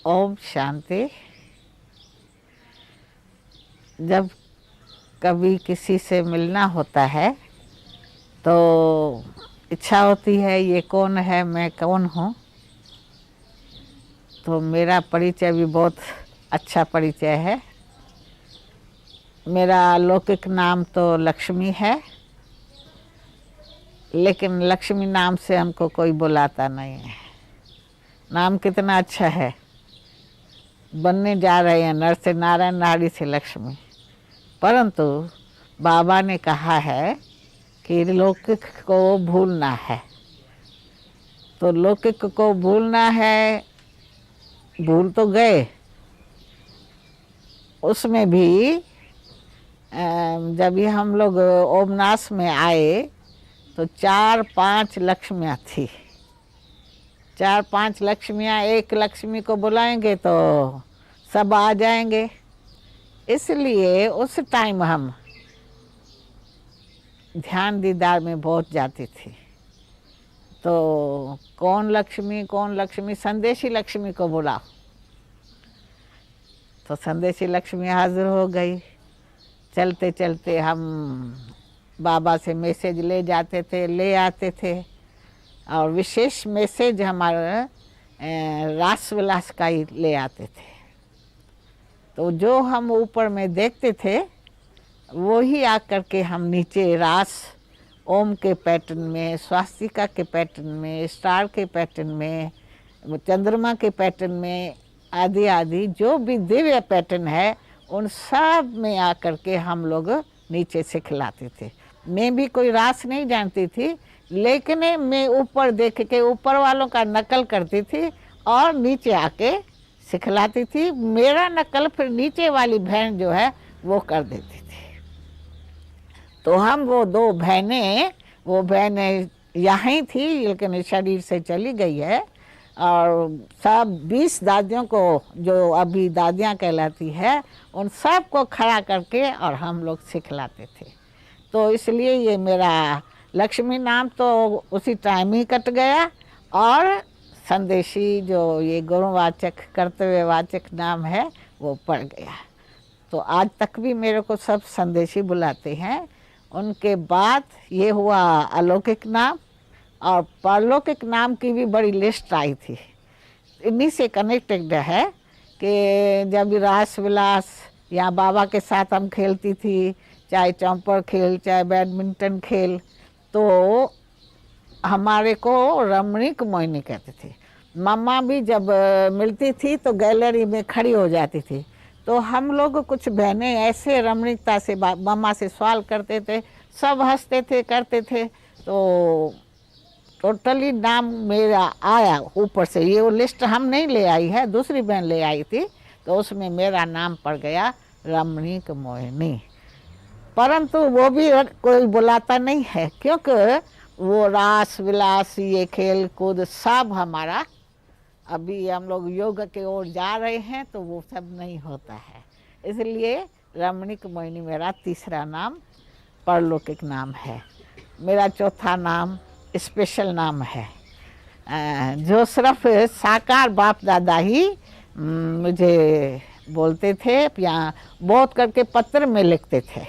ओम शांति। जब कभी किसी से मिलना होता है तो इच्छा होती है ये कौन है, मैं कौन हूँ। तो मेरा परिचय भी बहुत अच्छा परिचय है। मेरा लौकिक नाम तो लक्ष्मी है, लेकिन लक्ष्मी नाम से हमको कोई बुलाता नहीं है। नाम कितना अच्छा है। बनने जा रहे हैं नर से नारायण, नारी से लक्ष्मी। परंतु बाबा ने कहा है कि लौकिक को भूलना है। तो लौकिक को भूलना है, भूल तो गए। उसमें भी जब भी हम लोग ओमनास में आए तो 4-5 लक्ष्मियाँ थी। 4-5 लक्ष्मियाँ, एक लक्ष्मी को बुलाएंगे तो सब आ जाएंगे। इसलिए उस टाइम हम ध्यान दीदार में बहुत जाती थी। तो कौन लक्ष्मी, संदेशी लक्ष्मी को बुलाओ। तो संदेशी लक्ष्मी हाजिर हो गई। चलते चलते हम बाबा से मैसेज ले जाते थे, ले आते थे। और विशेष मैसेज हमारा रास विलास का ही ले आते थे। तो जो हम ऊपर में देखते थे वो ही आकर के हम नीचे रास ओम के पैटर्न में, स्वास्तिका के पैटर्न में, स्टार के पैटर्न में, चंद्रमा के पैटर्न में, आदि आदि जो भी दिव्य पैटर्न है उन सब में आकर के हम लोग नीचे सिखलाते थे। मैं भी कोई रास नहीं जानती थी, लेकिन मैं ऊपर देख के ऊपर वालों का नकल करती थी और नीचे आके सिखलाती थी। मेरा नकल फिर नीचे वाली बहन जो है वो कर देती थी। तो हम वो 2 बहनें, वो बहनें यहाँ थी लेकिन शरीर से चली गई है। और सब 20 दादियों को, जो अभी दादियाँ कहलाती है, उन सब को खड़ा करके और हम लोग सिखलाते थे। तो इसलिए ये मेरा लक्ष्मी नाम तो उसी टाइम ही कट गया। और संदेशी जो ये गुणवाचक, कर्तव्यवाचक नाम है वो पड़ गया। तो आज तक भी मेरे को सब संदेशी बुलाते हैं। उनके बाद ये हुआ अलौकिक नाम, और परलौकिक नाम की भी बड़ी लिस्ट आई थी। इन्हीं से कनेक्टेड है कि जब रास विलास या बाबा के साथ हम खेलती थी, चाहे चौंपर खेल, चाहे बैडमिंटन खेल, तो हमारे को रमणीक मोहिनी कहते थे। मम्मा भी जब मिलती थी तो गैलरी में खड़ी हो जाती थी। तो हम लोग कुछ बहनें ऐसे रमणीकता से मम्मा से सवाल करते थे, सब हंसते थे, करते थे। तो टोटली नाम मेरा आया ऊपर से। ये वो लिस्ट हम नहीं ले आई है, दूसरी बहन ले आई थी। तो उसमें मेरा नाम पड़ गया रमणीक मोहिनी। परंतु वो भी कोई बुलाता नहीं है, क्योंकि वो रास विलास, ये खेल कूद सब हमारा, अभी हम लोग योग के ओर जा रहे हैं तो वो सब नहीं होता है। इसलिए रमणीक मोहिनी मेरा तीसरा नाम, परलौकिक नाम है। मेरा चौथा नाम स्पेशल नाम है, जो सिर्फ साकार बाप दादा ही मुझे बोलते थे, या बहुत करके पत्र में लिखते थे।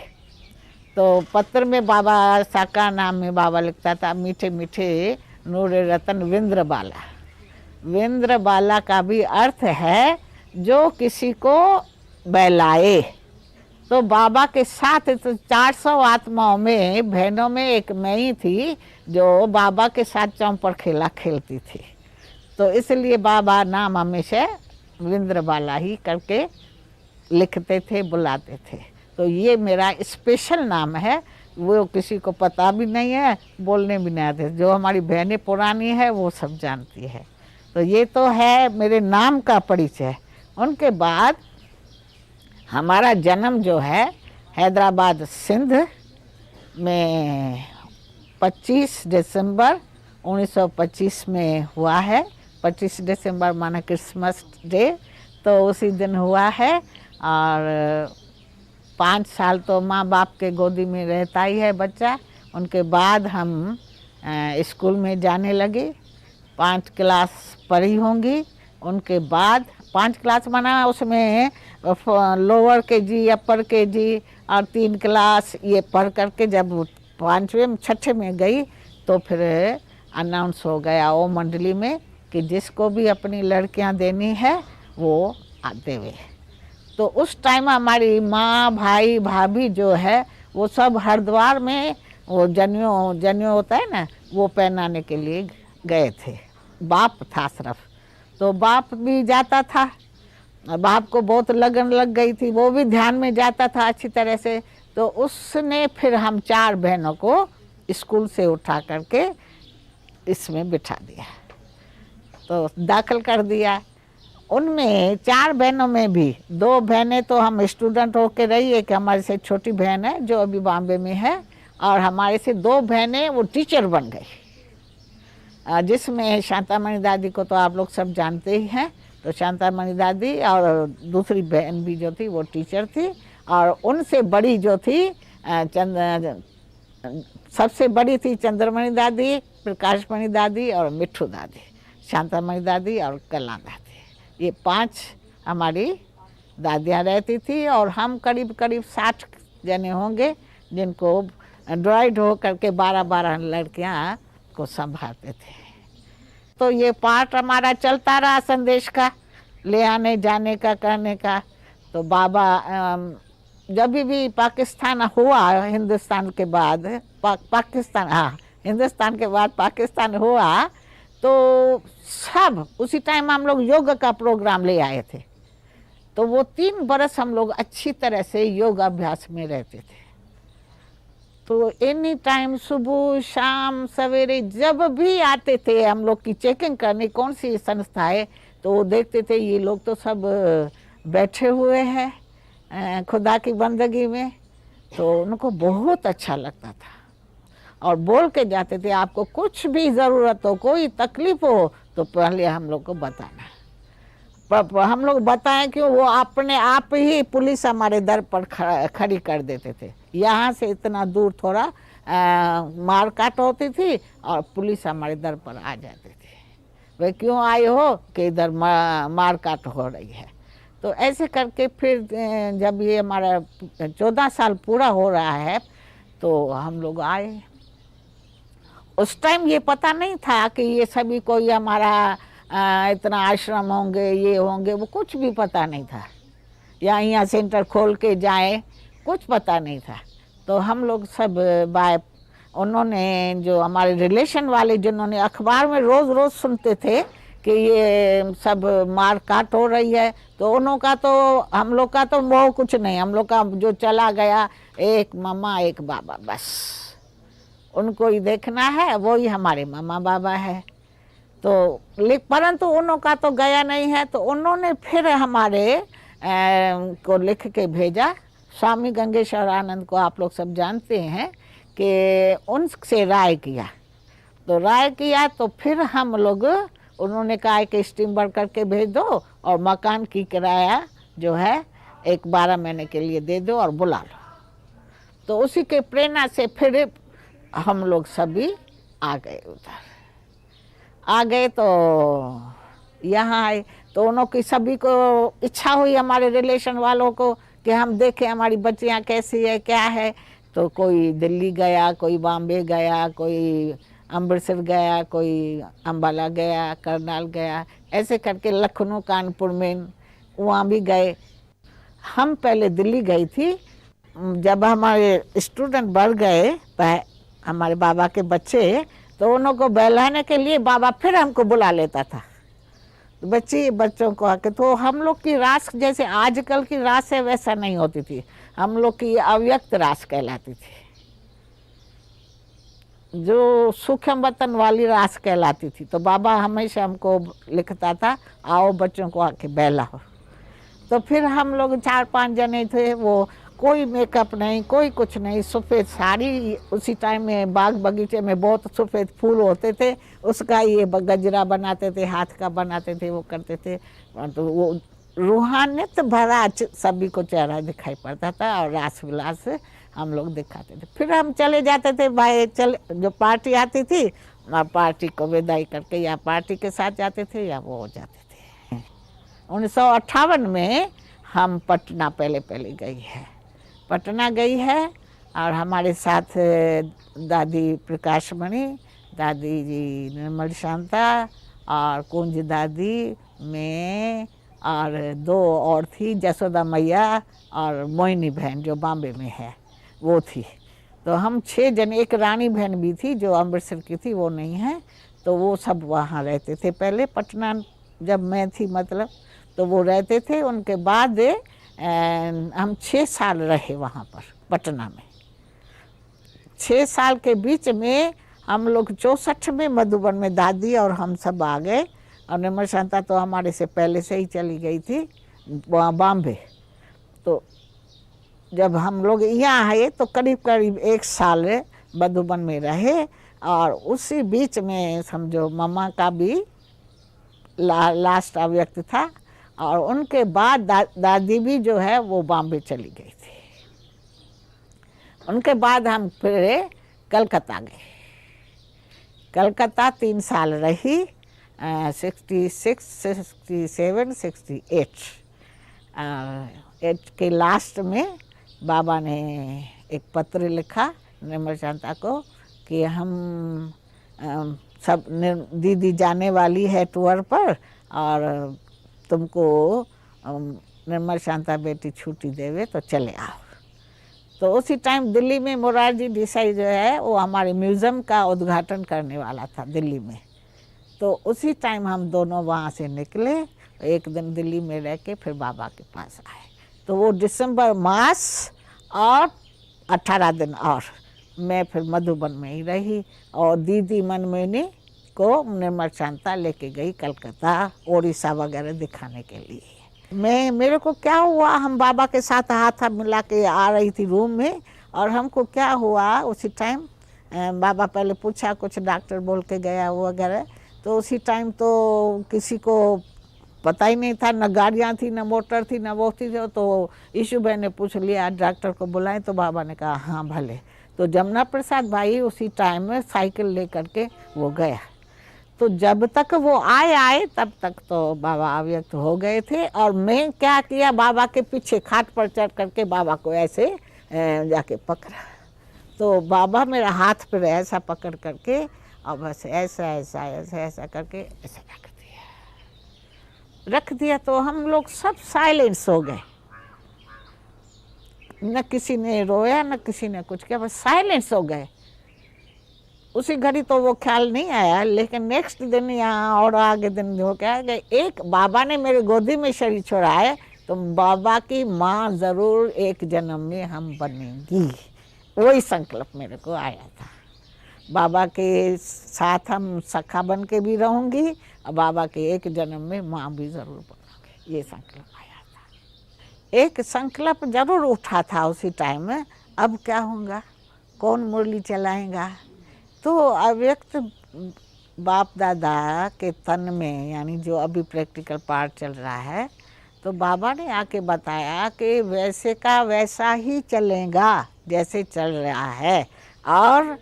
तो पत्र में बाबा, साकार नाम में बाबा लिखता था, मीठे मीठे नूर रतन विंद्र बाला। विंद्र बाला का भी अर्थ है जो किसी को बहलाए। तो बाबा के साथ तो 400 आत्माओं में, बहनों में एक मैं ही थी जो बाबा के साथ चौंपर खेला खेलती थी। तो इसलिए बाबा नाम हमेशा विंद्र बाला ही करके लिखते थे, बुलाते थे। तो ये मेरा स्पेशल नाम है, वो किसी को पता भी नहीं है, बोलने भी नहीं आते। जो हमारी बहनें पुरानी है वो सब जानती है। तो ये तो है मेरे नाम का परिचय। उनके बाद हमारा जन्म जो है हैदराबाद सिंध में 25 दिसंबर 1925 में हुआ है। 25 दिसंबर माना क्रिसमस डे, तो उसी दिन हुआ है। और 5 साल तो माँ बाप के गोदी में रहता ही है बच्चा। उनके बाद हम स्कूल में जाने लगे, 5 क्लास पढ़ी होंगी। उनके बाद 5 क्लास बना, उसमें लोअर केजी, अपर केजी और 3 क्लास ये पढ़ करके जब 5वें 6ठे में गई तो फिर अनाउंस हो गया वो मंडली में कि जिसको भी अपनी लड़कियां देनी है वो देवे। तो उस टाइम हमारी माँ, भाई, भाभी जो है वो सब हरिद्वार में वो जनेऊ होता है ना, वो पहनाने के लिए गए थे। बाप था सिर्फ, तो बाप भी जाता था, बाप को बहुत लगन लग गई थी, वो भी ध्यान में जाता था अच्छी तरह से। तो उसने फिर हम 4 बहनों को स्कूल से उठा करके इसमें बिठा दिया, तो दाखिल कर दिया। उनमें 4 बहनों में भी 2 बहनें तो हम स्टूडेंट होके रही, एक हमारे से छोटी बहन है जो अभी बॉम्बे में है, और हमारे से 2 बहनें वो टीचर बन गई, जिसमें शांतामणि दादी को तो आप लोग सब जानते ही हैं। तो शांतामणि दादी और दूसरी बहन भी जो थी वो टीचर थी, और उनसे बड़ी जो थी सबसे बड़ी थी चंद्रमणि दादी, प्रकाशमणि दादी और मिट्ठू दादी, शांतामणि दादी और कला दादी। ये 5 हमारी दादियाँ रहती थी, और हम करीब करीब 60 जने होंगे जिनको ड्राइड हो करके 12-12 लड़कियाँ को संभालते थे। तो ये पार्ट हमारा चलता रहा संदेश का, ले आने जाने का, करने का। तो बाबा जब भी पाकिस्तान हुआ, हिंदुस्तान के बाद पाकिस्तान, हाँ हिंदुस्तान के बाद पाकिस्तान हुआ, तो सब उसी टाइम हम लोग योग का प्रोग्राम ले आए थे। तो वो 3 बरस हम लोग अच्छी तरह से योग अभ्यास में रहते थे। तो एनी टाइम सुबह शाम सवेरे जब भी आते थे हम लोग की चेकिंग करने कौन सी संस्था है, तो वो देखते थे ये लोग तो सब बैठे हुए हैं खुदा की बंदगी में। तो उनको बहुत अच्छा लगता था और बोल के जाते थे आपको कुछ भी ज़रूरत हो, कोई तकलीफ हो तो पहले हम लोग को बताना। हम लोग बताएं कि वो अपने आप ही पुलिस हमारे दर पर खड़ी कर देते थे। यहाँ से इतना दूर थोड़ा मार काट होती थी और पुलिस हमारे दर पर आ जाती थी, वे क्यों आए हो कि इधर मार काट हो रही है। तो ऐसे करके फिर जब ये हमारा 14 साल पूरा हो रहा है तो हम लोग आए। उस टाइम ये पता नहीं था कि ये सभी कोई हमारा इतना आश्रम होंगे, ये होंगे, वो कुछ भी पता नहीं था, या यहाँ सेंटर खोल के जाए, कुछ पता नहीं था। तो हम लोग सब उन्होंने जो हमारे रिलेशन वाले जिन्होंने अखबार में रोज़ रोज़ सुनते थे कि ये सब मार काट हो रही है, तो उन्हों का तो हम लोग का तो वो कुछ नहीं, हम लोग का जो चला गया एक मम्मा एक बाबा, बस उनको ही देखना है, वो ही हमारे मम्मा बाबा है। तो परंतु उन्हों का तो गया नहीं है। तो उन्होंने फिर हमारे को लिख के भेजा, स्वामी गंगेश्वर आनंद को आप लोग सब जानते हैं, कि उनसे राय किया। तो राय किया तो फिर हम लोग, उन्होंने कहा कि स्टीमर करके भेज दो और मकान की किराया जो है 12 महीने के लिए दे दो और बुला लो। तो उसी के प्रेरणा से फिर हम लोग सभी आ गए, उधर आ गए। तो यहाँ आए तो उन्हों की सभी को इच्छा हुई, हमारे रिलेशन वालों को, कि हम देखें हमारी बच्चियाँ कैसी है, क्या है। तो कोई दिल्ली गया, कोई बॉम्बे गया, कोई अमृतसर गया, कोई अम्बाला गया, करनाल गया, ऐसे करके लखनऊ, कानपुर में वहाँ भी गए। हम पहले दिल्ली गई थी। जब हमारे स्टूडेंट बढ़ गए, हमारे बाबा के बच्चे, तो उन्हों को बहलाने के लिए बाबा फिर हमको बुला लेता था, बच्चों को आके। तो हम लोग की रास जैसे आजकल की रास है वैसा नहीं होती थी, हम लोग की अव्यक्त रास कहलाती थी, जो सूक्ष्म वतन वाली रास कहलाती थी। तो बाबा हमेशा हमको लिखता था, आओ बच्चों को आके बहलाओ। तो फिर हम लोग 4-5 जने थे, वो कोई मेकअप नहीं, कोई कुछ नहीं, सफ़ेद साड़ी। उसी टाइम में बाग बगीचे में बहुत सफ़ेद फूल होते थे, उसका ये गजरा बनाते थे, हाथ का बनाते थे, वो करते थे। तो वो रूहानियत भरा सभी को चेहरा दिखाई पड़ता था, और रास विलास हम लोग दिखाते थे। फिर हम चले जाते थे भाई, जो पार्टी आती थी पार्टी को विदाई करके या पार्टी के साथ जाते थे या वो हो जाते थे। 1958 में हम पटना पहले पहले गई है, पटना गई है। और हमारे साथ दादी प्रकाशमणि, दादी जी निर्मल शांता और कुंज दादी, मैं और 2 और थी, जसोदा मैया और मोहिनी बहन जो बॉम्बे में है वो थी। तो हम 6 जन, एक रानी बहन भी थी जो अमृतसर की थी, वो नहीं है। तो वो सब वहाँ रहते थे पहले, पटना जब मैं थी मतलब, तो वो रहते थे। उनके बाद हम 6 साल रहे वहाँ पर पटना में। 6 साल के बीच में हम लोग 64 में मधुबन में दादी और हम सब आ गए। और निर्मल शांता तो हमारे से पहले से ही चली गई थी बॉम्बे। तो जब हम लोग यहाँ आए तो करीब करीब 1 साल मधुबन में रहे। और उसी बीच में समझो मम्मा का भी लास्ट अव्यक्त था। और उनके बाद दादी भी जो है वो बॉम्बे चली गई थी। उनके बाद हम फिर कलकत्ता गए। कलकत्ता 3 साल रही, 66, 67, 68। 8 के लास्ट में बाबा ने एक पत्र लिखा निर्मल शांता को कि हम सब दीदी जाने वाली है टूर पर और तुमको निर्मल शांता बेटी छुट्टी देवे तो चले आओ। तो उसी टाइम दिल्ली में मोरारजी देसाई जो है वो हमारे म्यूज़ियम का उद्घाटन करने वाला था दिल्ली में। तो उसी टाइम हम दोनों वहाँ से निकले, एक दिन दिल्ली में रह के फिर बाबा के पास आए। तो वो दिसंबर मास और 18 दिन और मैं फिर मधुबन में ही रही। और दीदी मनमोहिनी को निर्मल शांता लेके गई कलकत्ता, ओडिशा वगैरह दिखाने के लिए। मेरे को क्या हुआ, हम बाबा के साथ हाथ मिला के आ रही थी रूम में। और हमको क्या हुआ उसी टाइम, बाबा पहले पूछा, कुछ डॉक्टर बोल के गया वगैरह। तो उसी टाइम तो किसी को पता ही नहीं था, न गाड़ियाँ थी, न मोटर थी, न वो थी। तो ईशु भाई ने पूछ लिया डॉक्टर को बुलाएं। तो बाबा ने कहा हाँ भले। तो जमुना प्रसाद भाई उसी टाइम में साइकिल लेकर के वो गया। तो जब तक वो आए तब तक तो बाबा अव्यक्त हो गए थे। और मैं क्या किया, बाबा के पीछे खाट पर चढ़ करके बाबा को ऐसे जाके पकड़ा। तो बाबा मेरा हाथ पर ऐसा पकड़ करके और बस ऐसा ऐसा ऐसा ऐसा करके ऐसा रख दिया। तो हम लोग सब साइलेंस हो गए, न किसी ने रोया न किसी ने कुछ किया, बस साइलेंस हो गए। उसी घड़ी तो वो ख्याल नहीं आया, लेकिन नेक्स्ट दिन यहाँ और आगे दिन हो क्या गए, एक बाबा ने मेरे गोदी में शरीर छोड़ाए तो बाबा की माँ ज़रूर एक जन्म में हम बनेंगी, वही संकल्प मेरे को आया था। बाबा के साथ हम सखा बन के भी रहूँगी और बाबा के एक जन्म में माँ भी ज़रूर बनूँगी, ये संकल्प आया था। एक संकल्प जरूर उठा था उसी टाइम में, अब क्या होगा, कौन मुरली चलाएगा। तो अव्यक्त बाप दादा के तन में, यानी जो अभी प्रैक्टिकल पार्ट चल रहा है, तो बाबा ने आके बताया कि वैसे का वैसा ही चलेगा जैसे चल रहा है। और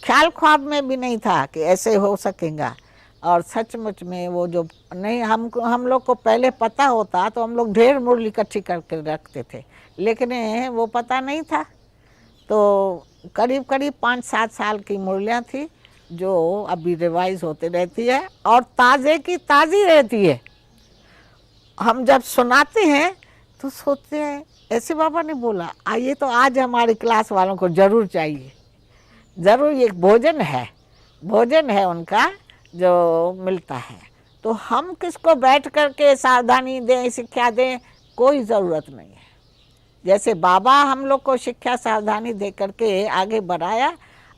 ख्याल ख्वाब में भी नहीं था कि ऐसे हो सकेगा। और सचमुच में वो जो नहीं, हम लोग को पहले पता होता तो हम लोग ढेर मुरली इकट्ठी करके रखते थे, लेकिन वो पता नहीं था। तो करीब करीब 5-7 साल की मुरलियाँ थी जो अभी रिवाइज होते रहती है और ताज़े की ताज़ी रहती है। हम जब सुनाते हैं तो सोचते हैं ऐसे बाबा ने बोला, आइए तो आज हमारी क्लास वालों को ज़रूर चाहिए, ज़रूर ये भोजन है उनका जो मिलता है। तो हम किसको बैठ करके सावधानी दें, शिक्षा दें, कोई ज़रूरत नहीं है। जैसे बाबा हम लोग को शिक्षा सावधानी दे करके आगे बढ़ाया,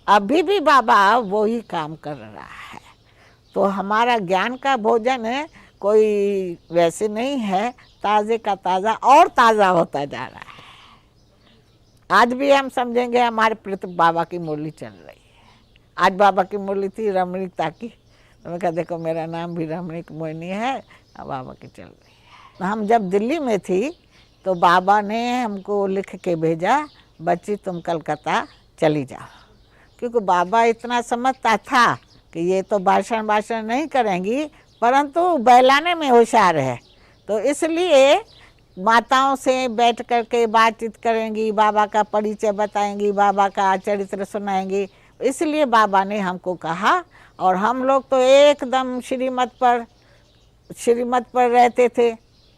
अभी भी बाबा वही काम कर रहा है। तो हमारा ज्ञान का भोजन है कोई वैसे नहीं है, ताज़े का ताज़ा और ताज़ा होता जा रहा है। आज भी हम समझेंगे हमारे प्रति बाबा की मुरली चल रही है। आज बाबा की मुरली थी रमणीकता की, तो मैं कहा देखो मेरा नाम भी रमणीक मोहिनी है, अब बाबा की चल रही है। तो हम जब दिल्ली में थी तो बाबा ने हमको लिख के भेजा, बच्ची तुम कलकत्ता चली जाओ, क्योंकि बाबा इतना समझता था कि ये तो भाषण नहीं करेंगी, परंतु बहलाने में होशियार है। तो इसलिए माताओं से बैठ कर के बातचीत करेंगी, बाबा का परिचय बताएंगी, बाबा का चरित्र सुनाएंगी। इसलिए बाबा ने हमको कहा, और हम लोग तो एकदम श्रीमत पर रहते थे।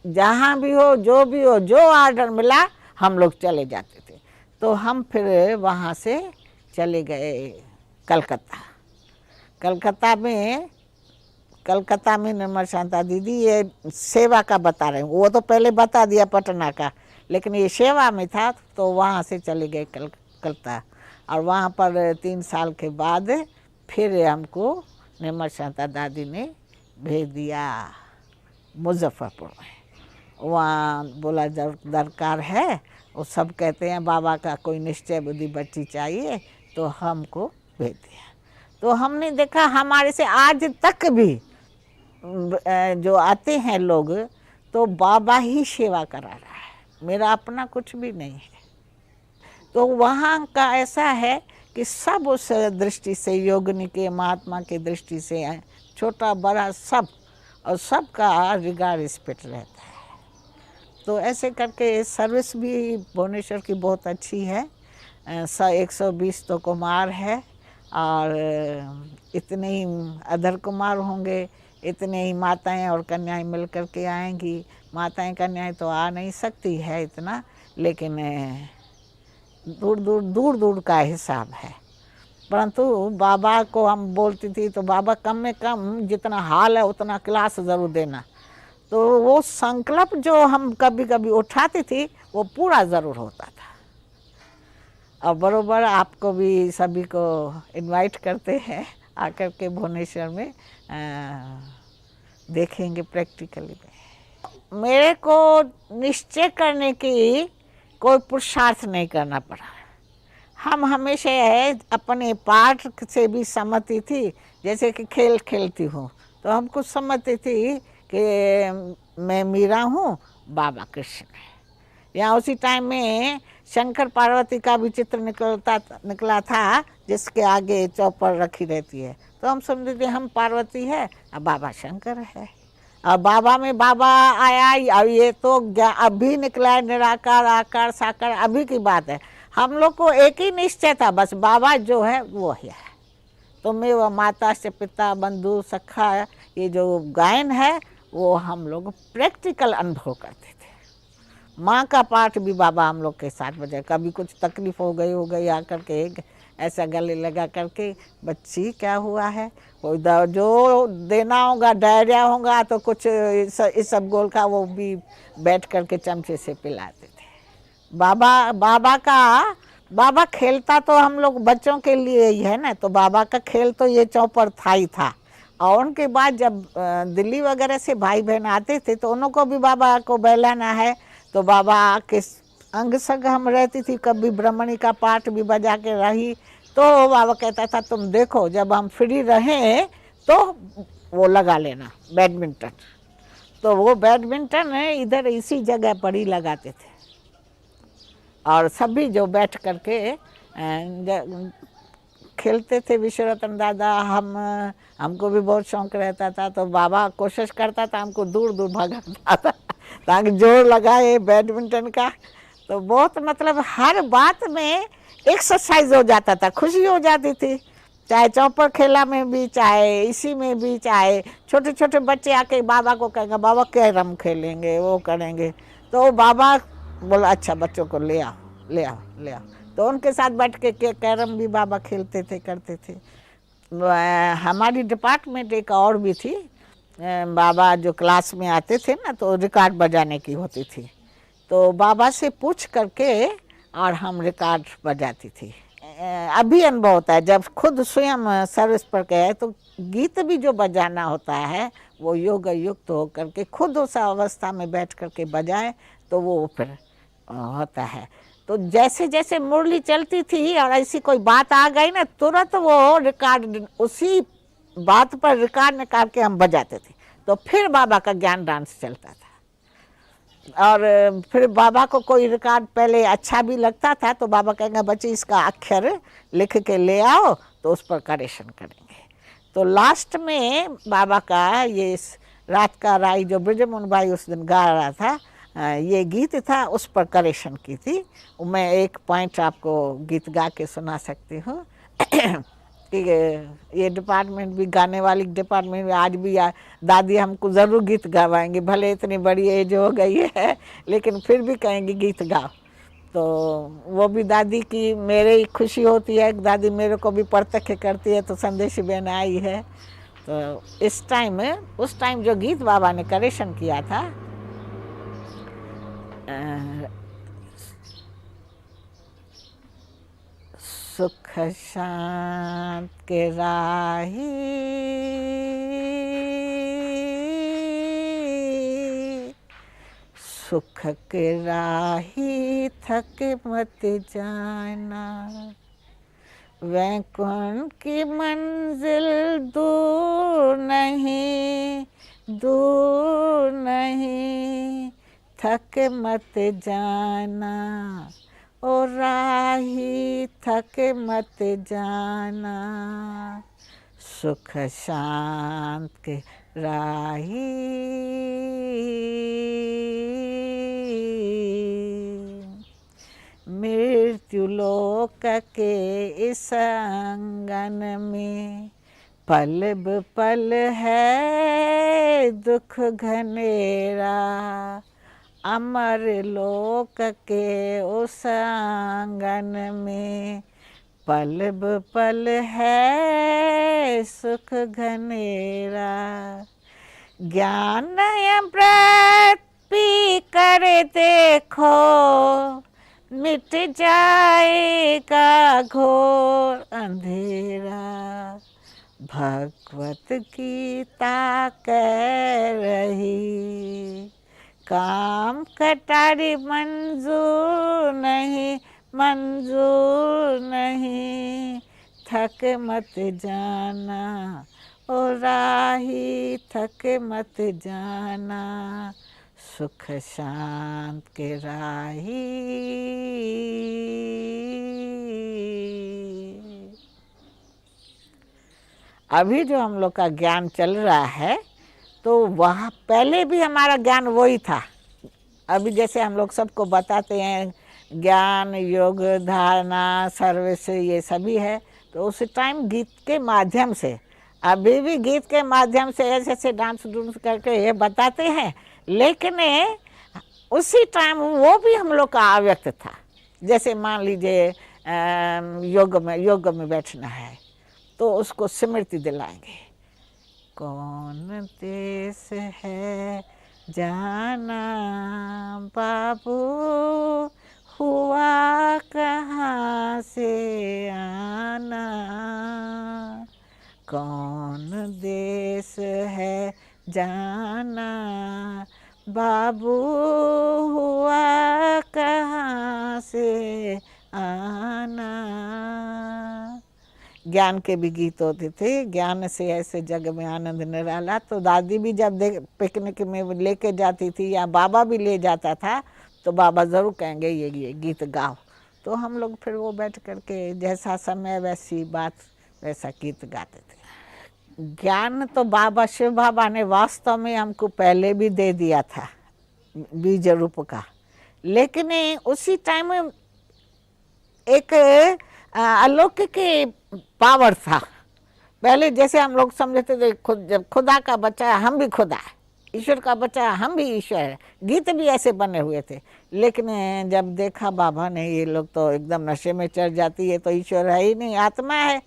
जहाँ भी हो, जो भी हो, जो ऑर्डर मिला हम लोग चले जाते थे। तो हम फिर वहाँ से चले गए कलकत्ता। कलकत्ता में निर्मल शांता दीदी, ये सेवा का बता रहे हैं, वो तो पहले बता दिया पटना का, लेकिन ये सेवा में था तो वहाँ से चले गए कलकत्ता। और वहाँ पर 3 साल के बाद फिर हमको निर्मल शांता दादी ने भेज दिया मुजफ्फरपुर में। वहाँ बोला जब दरकार है, वो सब कहते हैं बाबा का कोई निश्चय बुद्धि बच्ची चाहिए, तो हमको भेज दिया। तो हमने देखा हमारे से आज तक भी जो आते हैं लोग, तो बाबा ही सेवा करा रहा है, मेरा अपना कुछ भी नहीं है। तो वहाँ का ऐसा है कि सब उस दृष्टि से, योगिनी के महात्मा की दृष्टि से, छोटा बड़ा सब, और सबका रिगार्ड रिस्पेक्ट रहता है। तो ऐसे करके सर्विस भी भुवनेश्वर की बहुत अच्छी है। 120 तो कुमार है, और इतने ही अधर कुमार होंगे, इतने ही माताएं और कन्याएं मिल कर के आएंगी। माताएं कन्याएं तो आ नहीं सकती है इतना, लेकिन दूर दूर का हिसाब है। परंतु बाबा को हम बोलती थी तो बाबा कम में कम जितना हाल है उतना क्लास ज़रूर देना। तो वो संकल्प जो हम कभी कभी उठाती थी वो पूरा ज़रूर होता था। और बरोबर आपको भी सभी को इनवाइट करते हैं, आकर के भुवनेश्वर में देखेंगे प्रैक्टिकली में। मेरे को निश्चय करने की कोई पुरुषार्थ नहीं करना पड़ा। हम हमेशा अपने पाठ से भी सहमति थी। जैसे कि खेल खेलती हूँ तो हमको सहमति थी कि मैं मीरा हूँ, बाबा कृष्ण है। यहाँ उसी टाइम में शंकर पार्वती का भी चित्र निकला था, जिसके आगे चौपर रखी रहती है। तो हम समझते थे हम पार्वती है और बाबा शंकर है। और बाबा में बाबा आया, अब ये तो अभी निकला है, निराकार आकार साकार अभी की बात है। हम लोग को एक ही निश्चय था, बस बाबा जो है वो है। तो मैं वह माता से पिता बंधु सखा, ये जो गायन है वो हम लोग प्रैक्टिकल अनुभव करते थे। माँ का पाठ भी बाबा हम लोग के साथ बजाए। कभी कुछ तकलीफ हो गई आकर के ऐसा गले लगा करके, बच्ची क्या हुआ है, कोई जो देना होगा, डायरिया होगा तो कुछ इस सब गोल का वो भी बैठ करके चमचे से पिलाते थे। बाबा खेलता तो हम लोग बच्चों के लिए ही है ना, तो बाबा का खेल तो ये चौपर था ही था। और उनके बाद जब दिल्ली वगैरह से भाई बहन आते थे तो उनको को भी बाबा को बहलाना है, तो बाबा के अंग संग हम रहती थी। कभी ब्रह्मणी का पाठ भी बजा के रही तो बाबा कहता था तुम देखो जब हम फ्री रहें तो वो लगा लेना बैडमिंटन। तो वो बैडमिंटन इधर इसी जगह पर ही लगाते थे। और सभी जो बैठ करके खेलते थे। विश्वरतन दादा हमको भी बहुत शौक रहता था, तो बाबा कोशिश करता था हमको दूर दूर भगाता था ताकि जोर लगाए बैडमिंटन का। तो बहुत मतलब हर बात में एक्सरसाइज हो जाता था, खुशी हो जाती थी। चाहे चौपर खेला में भी, चाहे इसी में भी, चाहे छोटे छोटे बच्चे आके बाबा को कहेंगे बाबा कैरम खेलेंगे, वो करेंगे। तो बाबा बोला अच्छा बच्चों को ले आओ। तो उनके साथ बैठ के कैरम भी बाबा खेलते थे, करते थे। हमारी डिपार्टमेंट एक और भी थी। बाबा जो क्लास में आते थे ना तो रिकॉर्ड बजाने की होती थी, तो बाबा से पूछ करके और हम रिकॉर्ड बजाती थी। अभी अनुभव होता है जब खुद स्वयं सर्विस पर गए तो गीत भी जो बजाना होता है वो योग युक्त हो करके खुद उस अवस्था में बैठ करके बजाए तो वो फिर होता है। तो जैसे जैसे मुरली चलती थी और ऐसी कोई बात आ गई ना, तुरंत वो रिकॉर्ड उसी बात पर रिकॉर्ड निकाल के हम बजाते थे। तो फिर बाबा का ज्ञान डांस चलता था। और फिर बाबा को कोई रिकॉर्ड पहले अच्छा भी लगता था तो बाबा कहेंगे बच्चे इसका अक्षर लिख के ले आओ, तो उस पर करेक्शन करेंगे। तो लास्ट में बाबा का ये रात का राई जो ब्रजमोहन भाई उस दिन गा रहा था, ये गीत था, उस पर करेक्शन की थी। मैं एक पॉइंट आपको गीत गा के सुना सकती हूँ कि ये डिपार्टमेंट भी, गाने वाली डिपार्टमेंट में आज भी दादी हमको ज़रूर गीत गवाएंगी, भले इतनी बड़ी एज हो गई है लेकिन फिर भी कहेंगी गीत गाओ। तो वो भी दादी की मेरे ही खुशी होती है, दादी मेरे को भी प्रत्यक्ष करती है। तो संदेशी बहन आई है, तो इस टाइम, उस टाइम जो गीत बाबा ने करेक्शन किया था, सुख शांत के राही सुख के राही थक मत जाना, वैकुंठ की मंजिल दूर नहीं, दूर नहीं, थक मत जाना, ओ राही थक मत जाना, सुख शांत के राही। मृत्यु लोक के इस आंगन में पल ब पल है दुख घनेरा, अमर लोक के उस आंगन में पल ब पल है सुख घनेरा, ज्ञान अमृत पी कर देखो मिट जाएगा घोर अंधेरा, भगवत गीता कह रही काम कटारी मंजूर नहीं, मंजूर नहीं, थक मत जाना, ओ राही थक मत जाना, सुख शांत के राही। अभी जो हम लोग का ज्ञान चल रहा है, तो वहाँ पहले भी हमारा ज्ञान वही था। अभी जैसे हम लोग सबको बताते हैं ज्ञान, योग, धारणा, सर्विस, ये सभी है, तो उस टाइम गीत के माध्यम से, अभी भी गीत के माध्यम से ऐसे ऐसे डांस डूंस करके ये बताते हैं, लेकिन उसी टाइम वो भी हम लोग का अव्यक्त था। जैसे मान लीजिए योग में बैठना है तो उसको स्मृति दिलाएंगे, कौन देश है जाना बाबू, हुआ कहाँ से आना, कौन देश है जाना बाबू, हुआ कहाँ से आना। ज्ञान के भी गीत होते थे, ज्ञान से ऐसे जग में आनंद निराला। तो दादी भी जब पिकनिक में लेके जाती थी या बाबा भी ले जाता था, तो बाबा ज़रूर कहेंगे ये गीत गाओ। तो हम लोग फिर वो बैठ करके जैसा समय वैसी बात वैसा गीत गाते थे। ज्ञान तो बाबा शिव बाबा ने वास्तव में हमको पहले भी दे दिया था बीज रूप का, लेकिन उसी टाइम एक अलौकिक पावर था। पहले जैसे हम लोग समझते थे खुद, जब खुदा का बच्चा है हम भी खुदा है, ईश्वर का बच्चा है हम भी ईश्वर है, गीत भी ऐसे बने हुए थे। लेकिन जब देखा बाबा ने ये लोग तो एकदम नशे में चढ़ जाती है, तो ईश्वर है ही नहीं, आत्मा है,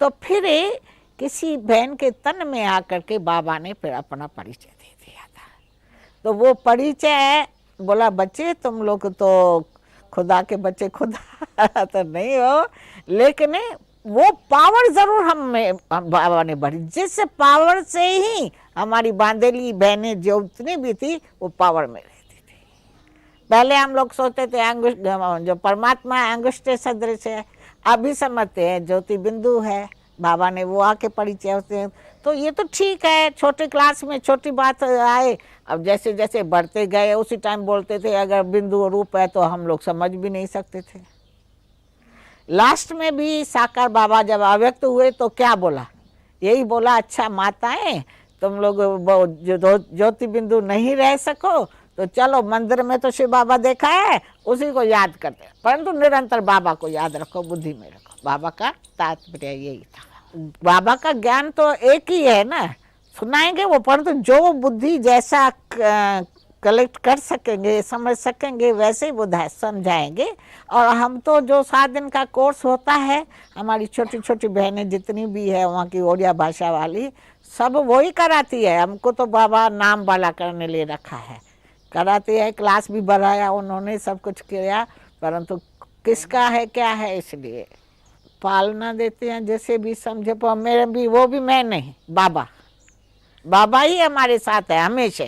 तो फिर किसी बहन के तन में आकर के बाबा ने फिर अपना परिचय दे दिया था। तो वो परिचय बोला, बच्चे तुम लोग तो खुदा के बच्चे खुदा तो नहीं हो, लेकिन वो पावर जरूर हम बाबा ने बढ़ी, जिस पावर से ही हमारी बांधेली बहनें जो उतनी भी थी वो पावर में रहती थी। पहले हम लोग सोचते थे अंगुष्ठ, जो परमात्मा अंगुष्ठ सदृश है, अभी समझते हैं ज्योति बिंदु है, बाबा ने वो आके परिचय होते हैं। तो ये तो ठीक है, छोटे क्लास में छोटी बात आए, अब जैसे जैसे बढ़ते गए उसी टाइम बोलते थे अगर बिंदु रूप है, तो हम लोग समझ भी नहीं सकते थे। लास्ट में भी साकार बाबा जब अव्यक्त हुए तो क्या बोला, यही बोला, अच्छा माताएं तुम लोग ज्योति बिंदु नहीं रह सको तो चलो मंदिर में तो शिव बाबा देखा है, उसी को याद करते, परंतु निरंतर बाबा को याद रखो, बुद्धि में रखो। बाबा का तात्पर्य यही था। बाबा का ज्ञान तो एक ही है ना, सुनाएंगे वो, परंतु जो बुद्धि जैसा कलेक्ट कर सकेंगे, समझ सकेंगे, वैसे ही समझाएंगे। और हम तो जो 7 दिन का कोर्स होता है, हमारी छोटी छोटी बहनें जितनी भी है वहाँ की ओडिया भाषा वाली, सब वही कराती है। हमको तो बाबा नाम वाला करने लिए रखा है, कराती है, क्लास भी बढ़ाया उन्होंने, सब कुछ किया, परंतु किसका है क्या है, इसलिए पालना देते हैं जैसे भी समझे। पर मेरे भी वो भी मैं नहीं, बाबा ही हमारे साथ है हमेशा।